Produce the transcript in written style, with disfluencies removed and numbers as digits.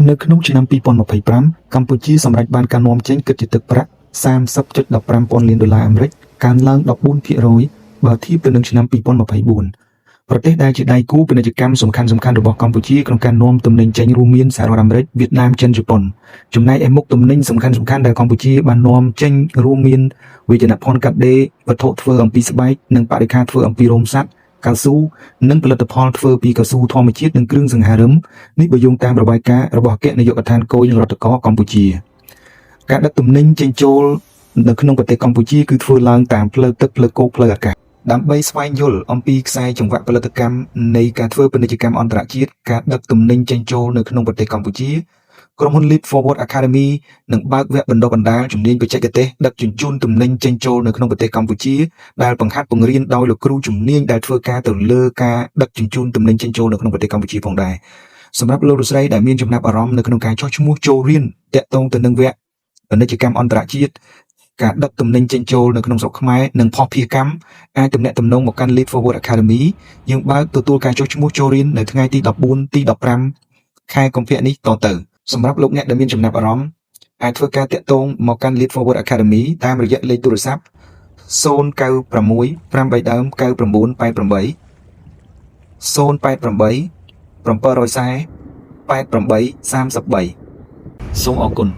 នៅក្នុងឆ្នាំ2025កម្ពុជាសម្រេចបានការនាំចេញគិតជាទឹកប្រាក់ 30.15 លានដុល្លារអាមេរិកកើនឡើង 14% បើធៀបទៅនឹងឆ្នាំ2024ប្រទេសដែលជាដៃគូពាណិជ្ជកម្មសំខាន់ៗរបស់កម្ពុជាក្នុងការនាំទំនិញចេញរួមមានសហរដ្ឋអាមេរិក វៀតណាម ចិន ជប៉ុនចំណែកឯមុខទំនិញសំខាន់ៗដែលកម្ពុជាបាននាំចេញរួមមានវិជ្ជាភ័ណ្ឌកាត់ដេរវត្ថុធ្វើអំពីស្បែកនិងបរិក្ខារធ្វើអំពីរោមសត្វកៅស៊ូនិងផលិតផលធ្វើពីកៅស៊ូធម្មជាតិនិងគ្រឿងសង្ហារិមនេះបើយោងតាមរបាយការណ៍របស់អគ្គនាយកដ្ឋានគយនិងរដ្ឋកោកម្ពុជាការដឹកទំនិញចេញចូលនៅក្នុងប្រទេសកម្ពុជាគឺធ្វើឡើងតាមផ្លូវទឹកផ្លូវគោកផ្លូវអាកាសដើម្បីស្វែងយល់អំពីខ្សែចង្វាក់ផលិតកម្មនៃការធ្វើពាណិជ្ជកម្មអន្តរជាតិការដឹកទំនិញចេញចូលនៅក្នុងប្រទេសកម្ពុជាក្រុមហ៊ុន Leap Forward Academy នឹងបើកវគ្គបណ្ដុះបណ្ដាលជំនាញបច្ចេកទេសដឹកជញ្ជូនទំនិញចេញចូលនៅក្នុងប្រទេសកម្ពុជាដែលបង្ហាត់បង្រៀនដោយលោកគ្រូជំនាញដែលធ្វើការទៅលើការដឹកជញ្ជូនទំនិញចេញចូលនៅក្នុងប្រទេសកម្ពុជាផងដែរសម្រាប់លោកលោកស្រីដែលមានចំណាប់អារម្មណ៍នៅក្នុងការចុះឈ្មោះចូលរៀនតាក់ទងទៅនឹងវគ្គពាណិជ្ជកម្មអន្តរជាតិការដឹកទំនិញចេញចូលនៅក្នុងស្រុកខ្មែរនិងភស្តុភារកម្មអាចទំនាក់ទំនងមកកាន់ Leap Forward Academy យើងបើកទទួលការចុះឈ្មោះចូលរៀននៅថ្ងៃទី14ទី15ខែកុម្ភៈនេះតទៅសម្រាប់លោកអ្នកដែលមានចំណាប់អារម្មណ៍អាចធ្វើការតាក់ទងមកកាន់ Leap Forward Academy តាមរយៈលេខទូរស័ព្ទ096 539 9988 088 740 8833សូមអរគុណ